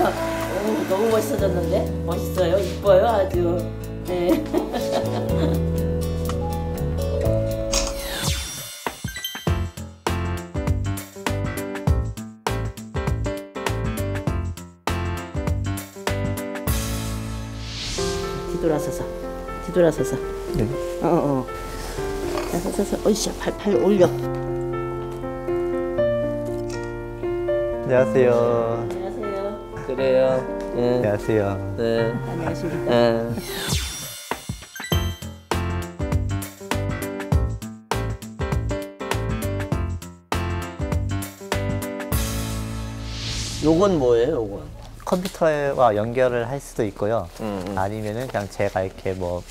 너무 멋있어졌는데? 멋있어요. 이뻐요. 아주. 네. 뒤돌아서서. 뒤돌아서서. 네. 서서. 어이씨, 팔 올려. 안녕하세요. 안녕하세요. 그래요. 네. 안녕하세요. 네. 안녕하십니까. 네. 요건 뭐예요, 요건? 컴퓨터와 연결을 할 수도 있고요. 아니면은 그냥 제가 이렇게 뭐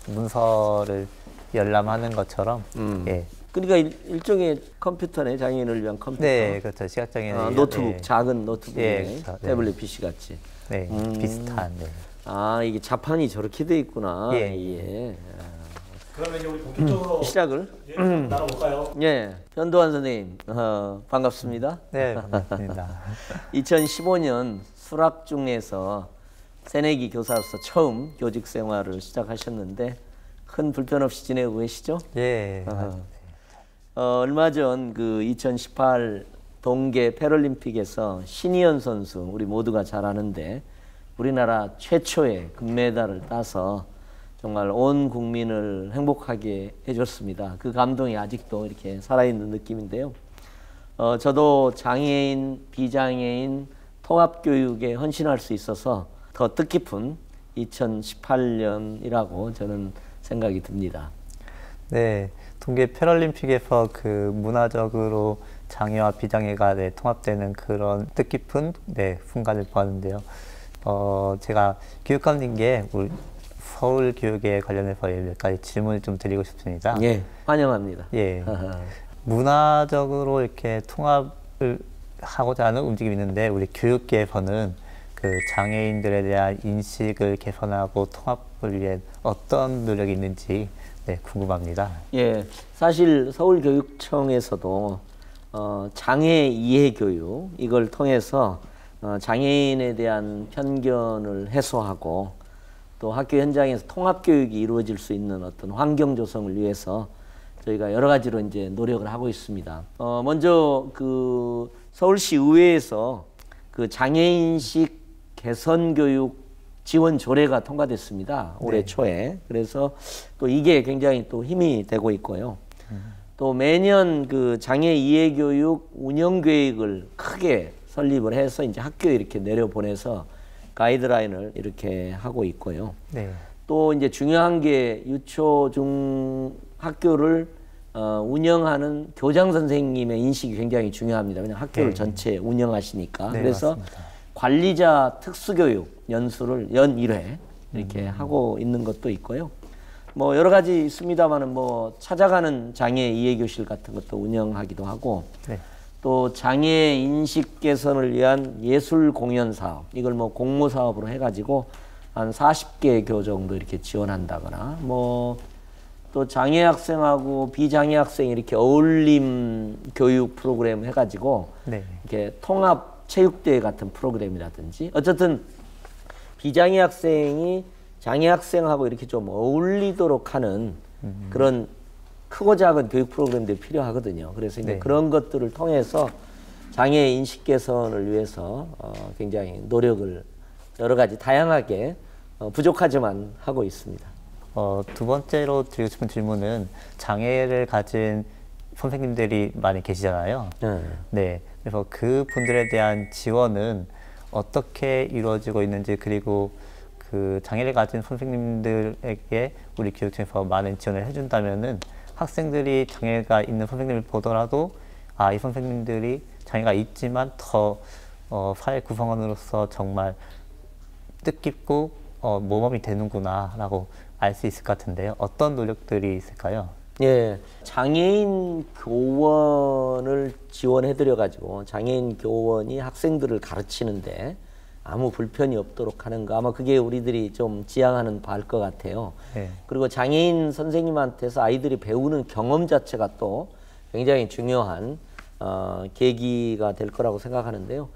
문서를 열람하는 것처럼. 예. 그러니까 일종의 컴퓨터네, 장애인을 위한 컴퓨터. 네, 그렇죠. 시각장애인. 노트북, 네. 작은 노트북, 예, 그렇죠. 네. 태블릿 PC 같이. 네, 비슷한. 네. 아, 이게 자판이 저렇게 돼 있구나. 예. 예. 그러면 이제 우리 본격적으로 시작을. 나눠볼까요? 예, 현도환 선생님, 반갑습니다. 네, 반갑습니다. 2015년 수락중에서 새내기 교사로서 처음 교직 생활을 시작하셨는데 큰 불편 없이 지내고 계시죠? 예. 얼마 전 그 2018 동계 패럴림픽에서 신희연 선수, 우리 모두가 잘 아는데 우리나라 최초의 금메달을 따서 정말 온 국민을 행복하게 해줬습니다. 그 감동이 아직도 이렇게 살아있는 느낌인데요. 저도 장애인, 비장애인 통합교육에 헌신할 수 있어서 더 뜻깊은 2018년이라고 저는 생각이 듭니다. 네, 동계 패럴림픽에서 그 문화적으로 장애와 비장애가 통합되는 그런 뜻깊은 순간을 보았는데요. 제가 교육감님께 우리 서울 교육에 관련해서 몇 가지 질문을 좀 드리고 싶습니다. 예, 환영합니다. 예, 문화적으로 이렇게 통합을 하고자 하는 움직임이 있는데 우리 교육계에서는 그 장애인들에 대한 인식을 개선하고 통합을 위해 어떤 노력이 있는지 궁금합니다. 예, 사실 서울교육청에서도 장애 이해 교육 이걸 통해서 장애인에 대한 편견을 해소하고 또 학교 현장에서 통합 교육이 이루어질 수 있는 어떤 환경 조성을 위해서 저희가 여러 가지로 이제 노력을 하고 있습니다. 먼저 그 서울시 의회에서 그 장애인식 개선 교육 지원 조례가 통과됐습니다. 올해 초에. 그래서 또 이게 굉장히 또 힘이 되고 있고요. 또 매년 그 장애 이해 교육 운영 계획을 크게 설립을 해서 이제 학교에 이렇게 내려보내서 가이드라인을 이렇게 하고 있고요. 네. 또 이제 중요한 게 유초 중 학교를 운영하는 교장 선생님의 인식이 굉장히 중요합니다. 왜냐하면 학교를 전체 운영하시니까. 그래서 맞습니다. 관리자 특수교육 연수를 연 1회 이렇게 하고 있는 것도 있고요. 뭐 여러 가지 있습니다만은 뭐 찾아가는 장애 이해 교실 같은 것도 운영하기도 하고 또 장애 인식 개선을 위한 예술 공연 사업 이걸 뭐 공모 사업으로 해가지고 한 40개 교 정도 이렇게 지원한다거나 뭐 또 장애 학생하고 비장애 학생 이렇게 어울림 교육 프로그램 해가지고 이렇게 통합 체육대회 같은 프로그램이라든지 어쨌든 비장애 학생이 장애 학생하고 이렇게 좀 어울리도록 하는 그런 크고 작은 교육 프로그램들이 필요하거든요. 그래서 이제 그런 것들을 통해서 장애 인식 개선을 위해서 굉장히 노력을 여러 가지 다양하게 부족하지만 하고 있습니다. 두 번째로 드리고 싶은 질문은 장애를 가진 선생님들이 많이 계시잖아요. 네. 그래서 그 분들에 대한 지원은 어떻게 이루어지고 있는지 그리고 그 장애를 가진 선생님들에게 우리 교육청에서 많은 지원을 해준다면은 학생들이 장애가 있는 선생님을 보더라도 이 선생님들이 장애가 있지만 더 사회 구성원으로서 정말 뜻깊고 모범이 되는구나 라고 알 수 있을 것 같은데요. 어떤 노력들이 있을까요? 예, 장애인 교원을 지원해드려 가지고 장애인 교원이 학생들을 가르치는데 아무 불편이 없도록 하는 거 아마 그게 우리들이 좀 지향하는 바일 것 같아요. 그리고 장애인 선생님한테서 아이들이 배우는 경험 자체가 또 굉장히 중요한 계기가 될 거라고 생각하는데요.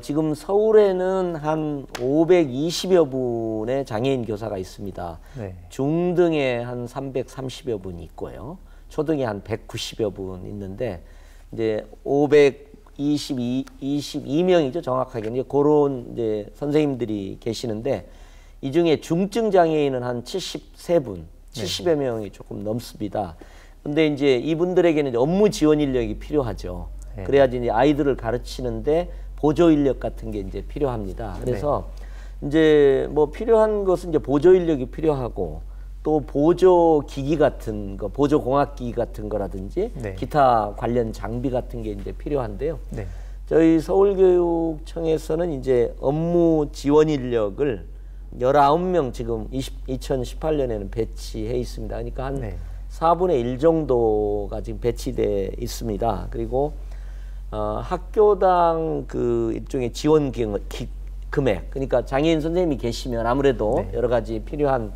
지금 서울에는 한 520여 분의 장애인 교사가 있습니다. 네. 중등에 한 330여 분이 있고요. 초등에 한 190여 분 있는데 이제 522명이죠, 정확하게는. 이제 그런 이제 선생님들이 계시는데 이 중에 중증 장애인은 한 73분, 70여 명이 조금 넘습니다. 근데 이제 이분들에게는 이제 업무 지원 인력이 필요하죠. 네. 그래야지 이제 아이들을 가르치는데 보조 인력 같은 게 이제 필요합니다. 그래서 이제 뭐 필요한 것은 이제 보조 인력이 필요하고 또 보조 기기 같은 거, 보조 공학 기기 같은 거라든지 네. 기타 관련 장비 같은 게 이제 필요한데요. 네. 저희 서울교육청에서는 이제 업무 지원 인력을 19명 지금 2018년에는 배치해 있습니다. 그러니까 한 네. 4분의 1 정도가 지금 배치돼 있습니다. 그리고 학교당 그 일종의 지원 금액, 그러니까 장애인 선생님이 계시면 아무래도 네. 여러 가지 필요한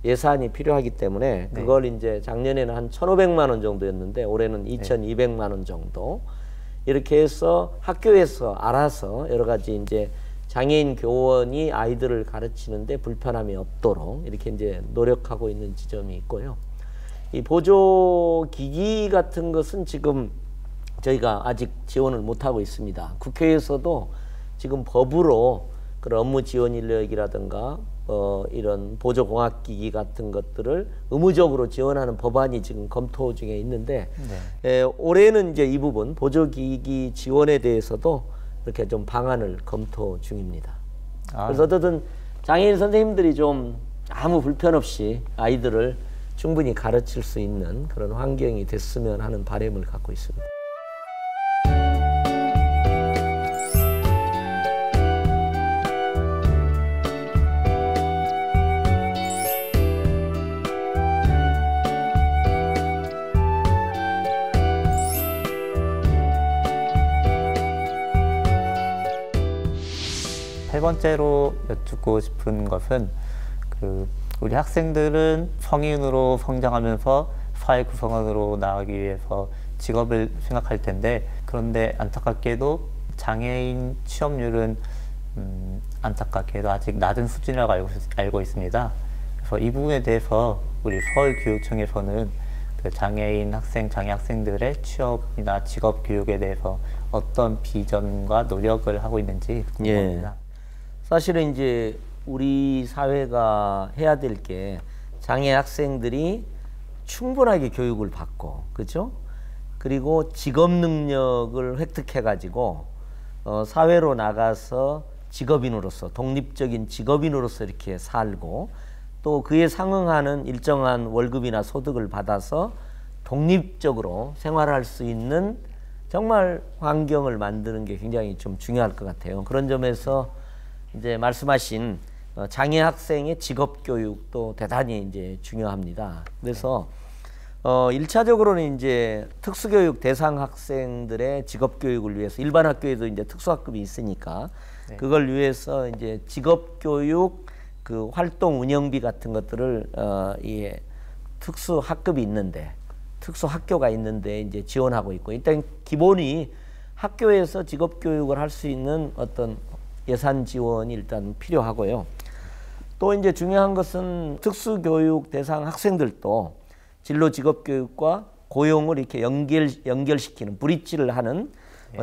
예산이 필요하기 때문에 그걸 이제 작년에는 한 1,500만 원 정도였는데 올해는 2,200만 원 정도 이렇게 해서 학교에서 알아서 여러 가지 이제 장애인 교원이 아이들을 가르치는데 불편함이 없도록 이렇게 이제 노력하고 있는 지점이 있고요. 이 보조 기기 같은 것은 지금 저희가 아직 지원을 못하고 있습니다. 국회에서도 지금 법으로 그런 업무 지원 인력이라든가 이런 보조 공학 기기 같은 것들을 의무적으로 지원하는 법안이 지금 검토 중에 있는데 올해는 이제 이 부분 보조 기기 지원에 대해서도 이렇게 좀 방안을 검토 중입니다. 그래서 어쨌든 장애인 선생님들이 좀 아무 불편 없이 아이들을 충분히 가르칠 수 있는 그런 환경이 됐으면 하는 바람을 갖고 있습니다. 세 번째로 여쭙고 싶은 것은 우리 학생들은 성인으로 성장하면서 사회 구성원으로 나가기 위해서 직업을 생각할 텐데 그런데 안타깝게도 장애인 취업률은 안타깝게도 아직 낮은 수준이라고 알고 있습니다. 그래서 이 부분에 대해서 우리 서울교육청에서는 그 장애인 학생, 장애 학생들의 취업이나 직업 교육에 대해서 어떤 비전과 노력을 하고 있는지 궁금합니다. 사실은 이제 우리 사회가 해야 될 게 장애 학생들이 충분하게 교육을 받고, 그렇죠? 그리고 직업 능력을 획득해 가지고 사회로 나가서 직업인으로서, 독립적인 직업인으로서 이렇게 살고 또 그에 상응하는 일정한 월급이나 소득을 받아서 독립적으로 생활할 수 있는 정말 환경을 만드는 게 굉장히 좀 중요할 것 같아요. 그런 점에서 이제 말씀하신 장애 학생의 직업 교육도 대단히 이제 중요합니다. 그래서 1차적으로는 이제 특수교육 대상 학생들의 직업 교육을 위해서 일반 학교에도 이제 특수학급이 있으니까 그걸 위해서 이제 직업 교육 그 활동 운영비 같은 것들을 특수학급이 있는데 특수학교가 있는데 이제 지원하고 있고, 일단 기본이 학교에서 직업 교육을 할 수 있는 어떤 예산 지원이 일단 필요하고요. 또 이제 중요한 것은 특수교육 대상 학생들도 진로 직업 교육과 고용을 이렇게 연결시키는 브릿지를 하는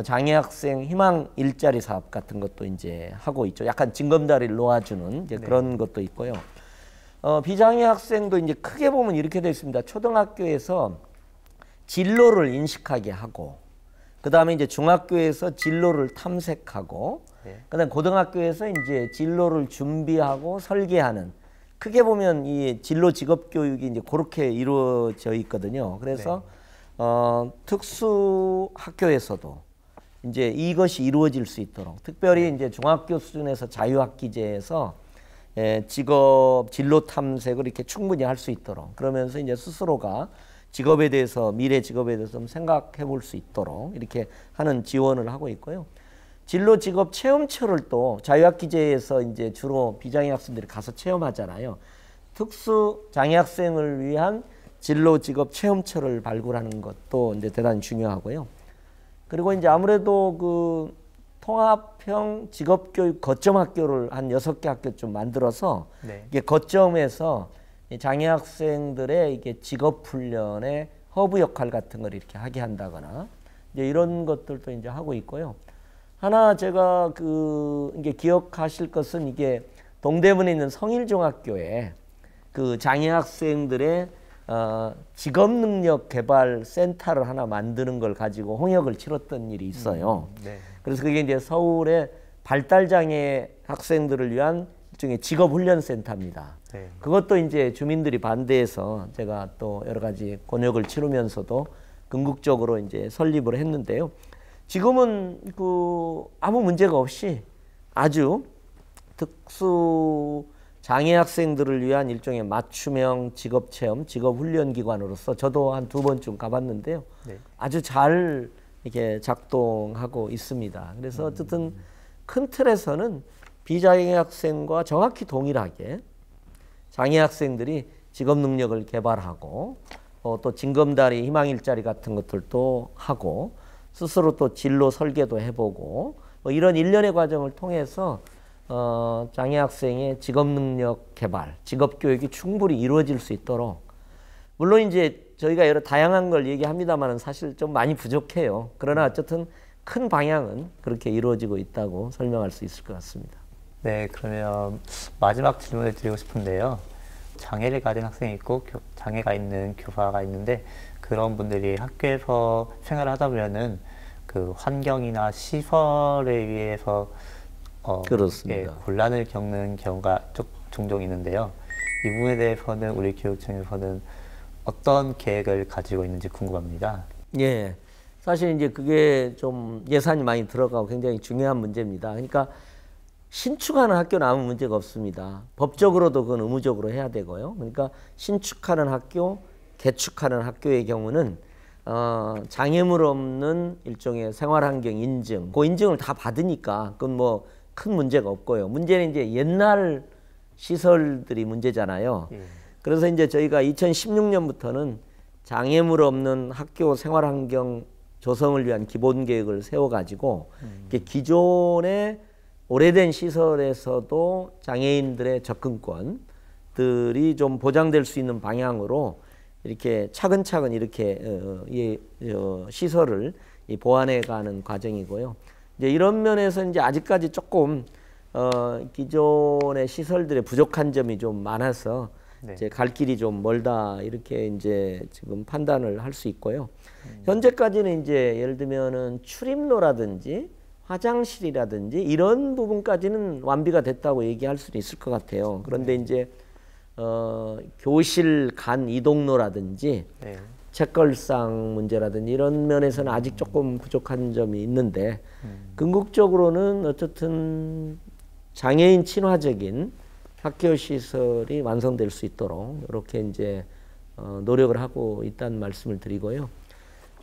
장애 학생 희망 일자리 사업 같은 것도 이제 하고 있죠. 약간 징검다리를 놓아주는 이제 그런 것도 있고요. 비장애 학생도 이제 크게 보면 이렇게 되어 있습니다. 초등학교에서 진로를 인식하게 하고, 그 다음에 이제 중학교에서 진로를 탐색하고, 그다음 고등학교에서 이제 진로를 준비하고 설계하는, 크게 보면 이 진로 직업 교육이 이제 그렇게 이루어져 있거든요. 그래서 특수 학교에서도 이제 이것이 이루어질 수 있도록, 특별히 이제 중학교 수준에서 자유학기제에서 직업 진로 탐색을 이렇게 충분히 할 수 있도록, 그러면서 이제 스스로가 직업에 대해서, 미래 직업에 대해서 좀 생각해 볼 수 있도록 이렇게 하는 지원을 하고 있고요. 진로 직업 체험처를 또 자유학기제에서 이제 주로 비장애 학생들이 가서 체험하잖아요. 특수 장애 학생을 위한 진로 직업 체험처를 발굴하는 것도 이제 대단히 중요하고요. 그리고 이제 아무래도 그 통합형 직업교육 거점 학교를 한 6개 학교쯤 만들어서 네. 이게 거점에서 이 장애 학생들의 이게 직업 훈련의 허브 역할 같은 걸 이렇게 하게 한다거나 이제 이런 것들도 이제 하고 있고요. 하나 제가 이게 기억하실 것은 이게 동대문에 있는 성일중학교에 그 장애 학생들의 직업능력 개발 센터를 하나 만드는 걸 가지고 홍역을 치렀던 일이 있어요. 네. 그래서 그게 이제 서울의 발달장애 학생들을 위한 일종의 직업훈련센터입니다. 네. 그것도 이제 주민들이 반대해서 제가 또 여러 가지 곤욕을 치르면서도 궁극적으로 이제 설립을 했는데요. 지금은 아무 문제가 없이 아주 특수 장애 학생들을 위한 일종의 맞춤형 직업체험, 직업훈련기관으로서 저도 한 2번쯤 가봤는데요. 네. 아주 잘 이렇게 작동하고 있습니다. 그래서 어쨌든 큰 틀에서는 비장애 학생과 정확히 동일하게 장애 학생들이 직업 능력을 개발하고 또 징검다리, 희망일자리 같은 것들도 하고 스스로 또 진로 설계도 해보고 이런 일련의 과정을 통해서 장애 학생의 직업 능력 개발, 직업 교육이 충분히 이루어질 수 있도록 물론 이제 저희가 여러 다양한 걸 얘기합니다만 사실 좀 많이 부족해요. 그러나 어쨌든 큰 방향은 그렇게 이루어지고 있다고 설명할 수 있을 것 같습니다. 네, 그러면 마지막 질문을 드리고 싶은데요. 장애를 가진 학생이 있고 장애가 있는 교사가 있는데 그런 분들이 학교에서 생활을 하다 보면은 그 환경이나 시설에 의해서 그렇습니다. 예, 곤란을 겪는 경우가 종종 있는데요. 이 부분에 대해서는 우리 교육청에서는 어떤 계획을 가지고 있는지 궁금합니다. 예, 사실 이제 그게 좀 예산이 많이 들어가고 굉장히 중요한 문제입니다. 그러니까 신축하는 학교는 아무 문제가 없습니다. 법적으로도 그건 의무적으로 해야 되고요. 그러니까 신축하는 학교, 개축하는 학교의 경우는 장애물 없는 일종의 생활환경 인증, 그 인증을 다 받으니까 그건 뭐 큰 문제가 없고요. 문제는 이제 옛날 시설들이 문제잖아요. 예. 그래서 이제 저희가 2016년부터는 장애물 없는 학교 생활환경 조성을 위한 기본 계획을 세워가지고 기존의 오래된 시설에서도 장애인들의 접근권들이 좀 보장될 수 있는 방향으로 이렇게 차근차근 이렇게 시설을 보완해가는 과정이고요. 이제 이런 면에서 이제 아직까지 조금 기존의 시설들의 부족한 점이 좀 많아서 네. 이제 갈 길이 좀 멀다 이렇게 이제 지금 판단을 할 수 있고요. 현재까지는 이제 예를 들면은 출입로라든지 화장실이라든지 이런 부분까지는 완비가 됐다고 얘기할 수는 있을 것 같아요. 그런데 이제 교실 간 이동로라든지 네. 책걸상 문제라든지 이런 면에서는 아직 조금 부족한 점이 있는데 궁극적으로는 어쨌든 장애인 친화적인 학교 시설이 완성될 수 있도록 이렇게 이제 노력을 하고 있다는 말씀을 드리고요.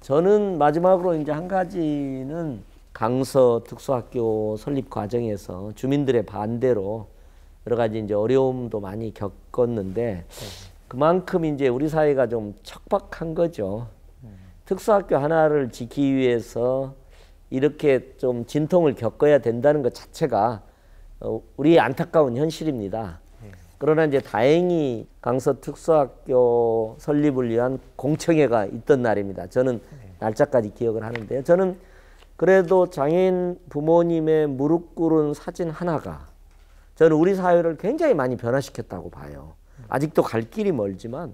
저는 마지막으로 이제 한 가지는 강서 특수학교 설립 과정에서 주민들의 반대로 여러 가지 이제 어려움도 많이 겪었는데 그만큼 이제 우리 사회가 좀 척박한 거죠. 특수학교 하나를 지키기 위해서 이렇게 좀 진통을 겪어야 된다는 것 자체가 우리의 안타까운 현실입니다. 그러나 이제 다행히 강서 특수학교 설립을 위한 공청회가 있던 날입니다. 저는 날짜까지 기억을 하는데요. 저는 그래도 장애인 부모님의 무릎 꿇은 사진 하나가 저는 우리 사회를 굉장히 많이 변화시켰다고 봐요. 아직도 갈 길이 멀지만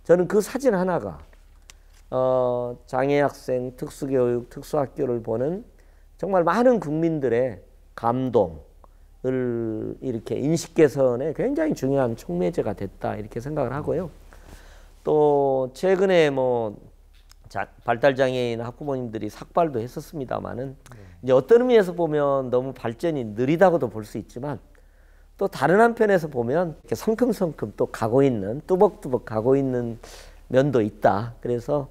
저는 그 사진 하나가 장애 학생, 특수교육, 특수학교를 보는 정말 많은 국민들의 감동을 이렇게 인식 개선에 굉장히 중요한 촉매제가 됐다 이렇게 생각을 하고요. 또 최근에 뭐 발달장애인 학부모님들이 삭발도 했었습니다만은 이제 어떤 의미에서 보면 너무 발전이 느리다고도 볼 수 있지만 또 다른 한편에서 보면 이렇게 성큼성큼 또 가고 있는 뚜벅뚜벅 가고 있는 면도 있다. 그래서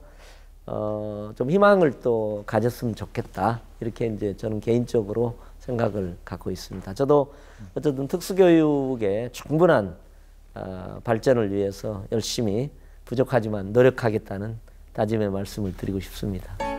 좀 희망을 또 가졌으면 좋겠다. 이렇게 이제 저는 개인적으로 생각을 갖고 있습니다. 저도 어쨌든 특수교육의 충분한 발전을 위해서 열심히 부족하지만 노력하겠다는 다짐의 말씀을 드리고 싶습니다.